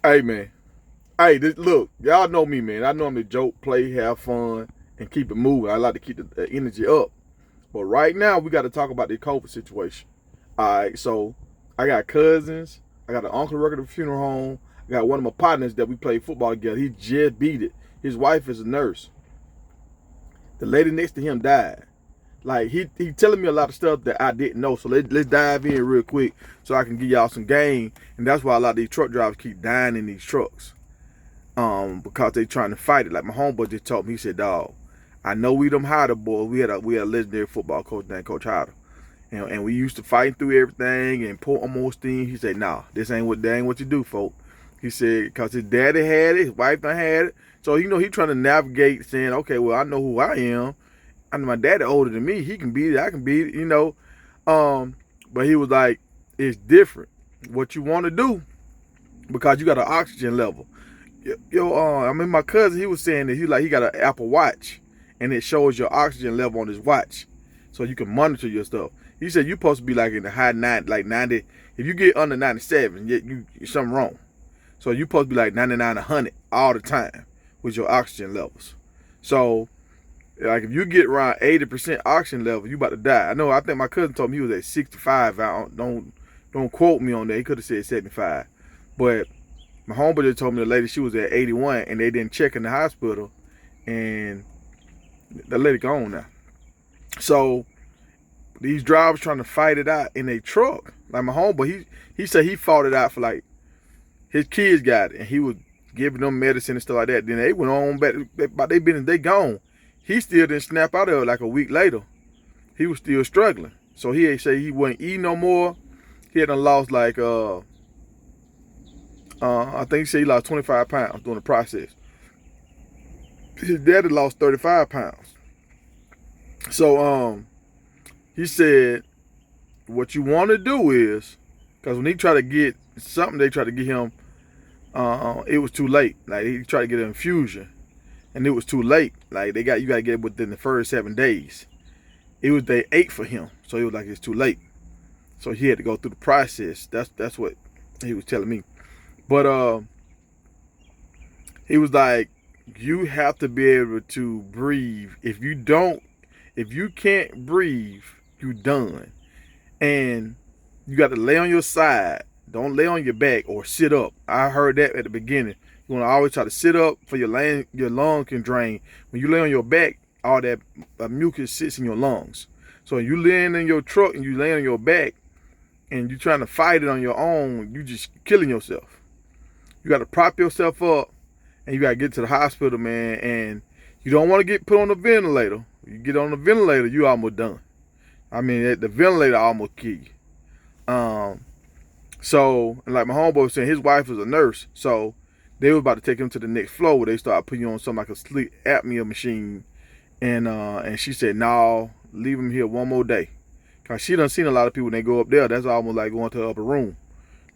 Hey, man. Hey, look, y'all know me, man. I normally joke, play, have fun, and keep it moving. I like to keep the energy up. But right now, we got to talk about the COVID situation. All right, so I got cousins. I got an uncle working at the funeral home. I got one of my partners that we play football together. He just beat it. His wife is a nurse. The lady next to him died. Like he telling me a lot of stuff that I didn't know. So let's dive in real quick so I can give y'all some game. And that's why a lot of these truck drivers keep dying in these trucks. Because they trying to fight it. Like my homeboy just told me, he said, dog, I know we them Hyder boys. We had a legendary football coach named Coach Hyder. And we used to fight through everything and pull almost things. He said, nah, that ain't what you do, folk. He said, because his daddy had it, his wife done had it. So, he trying to navigate saying, okay, well, I know who I am. I know my daddy older than me. He can beat it. I can beat it, But he was like, it's different. What you want to do, because you got an oxygen level. My cousin, he was saying that he got an Apple Watch, and it shows your oxygen level on his watch, so you can monitor your stuff. He said you're supposed to be like in the high 90, like 90. If you get under 97, you something wrong. So you're supposed to be like 99, 100 all the time with your oxygen levels. So, like if you get around 80% oxygen level, you about to die. I think my cousin told me he was at 65. Don't quote me on that. He could have said 75, but my homeboy just told me the lady, she was at 81 and they didn't check in the hospital, and the lady gone now. So these drivers trying to fight it out in a truck. Like my homeboy, he said he fought it out for like his kids got it, and he was giving them medicine and stuff like that. Then they went on back about their business. They gone. He still didn't snap out of it. Like a week later, he was still struggling. So he say he wasn't eating no more. He had lost like I think he said he lost 25 pounds during the process. His daddy lost 35 pounds. So he said what you want to do is, because when he tried to get something, they tried to get him, it was too late. Like he tried to get an infusion, and it was too late. Like you got to get it within the first 7 days. It was day 8 for him, so he was like, it's too late. So he had to go through the process. That's what he was telling me. But he was like, you have to be able to breathe. If you can't breathe, you done. And you got to lay on your side. Don't lay on your back or sit up. I heard that at the beginning. You want to always try to sit up for your lung can drain. When you lay on your back, all that mucus sits in your lungs. So you laying in your truck and you lay on your back and you trying to fight it on your own, you just killing yourself. You got to prop yourself up, and you got to get to the hospital, man. And you don't want to get put on the ventilator. You get on the ventilator, you almost done. I mean, the ventilator almost kill you. So, and like my homeboy was saying, his wife was a nurse, so they were about to take him to the next floor where they started putting you on something like a sleep apnea machine. And she said, no, leave him here one more day. Because she done seen a lot of people when they go up there. That's almost like going to the upper room.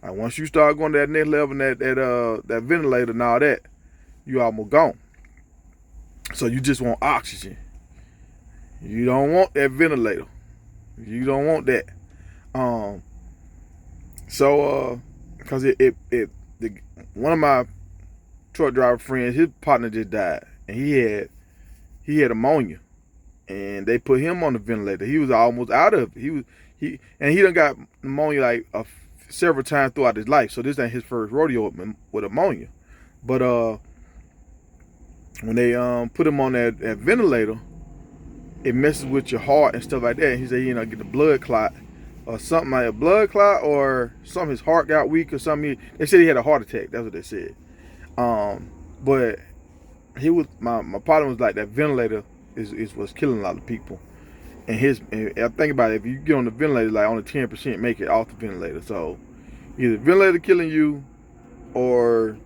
Like once you start going to that next level, that ventilator and all that, you almost gone. So you just want oxygen. You don't want that ventilator. You don't want that. Because one of my truck driver friends, his partner just died, and he had ammonia, and they put him on the ventilator. He was almost out of it. He done got pneumonia like several times throughout his life. So this ain't his first rodeo with ammonia. But when they put him on that ventilator, it messes with your heart and stuff like that. And he said get a blood clot or something, like a blood clot or something. His heart got weak or something. They said he had a heart attack. That's what they said. But my partner was like, that ventilator is what's killing a lot of people. And I think about it, if you get on the ventilator, like only 10% make it off the ventilator. So either the ventilator killing you, or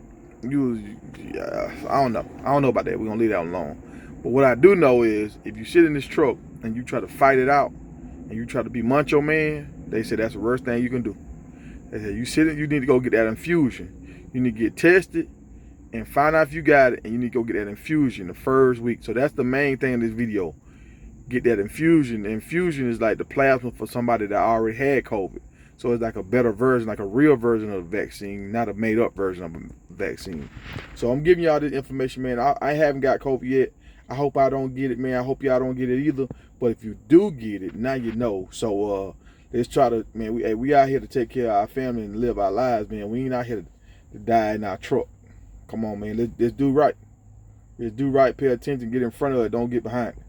I don't know. I don't know about that. We're gonna leave that alone. But what I do know is, if you sit in this truck and you try to fight it out, and you try to be macho man, they say that's the worst thing you can do. They say you need to go get that infusion. You need to get tested and find out if you got it, and you need to go get that infusion the first week. So that's the main thing in this video. Get that infusion. The infusion is like the plasma for somebody that already had COVID. So it's like a better version, like a real version of the vaccine, not a made up version of a vaccine. So I'm giving y'all this information, man. I haven't got COVID yet. I hope I don't get it, man. I hope y'all don't get it either. But if you do get it, now you know. So let's try to, man, we out here to take care of our family and live our lives, man. We ain't out here to die in our truck. Come on, man. Let's do right. Let's do right. Pay attention. Get in front of it. Don't get behind it.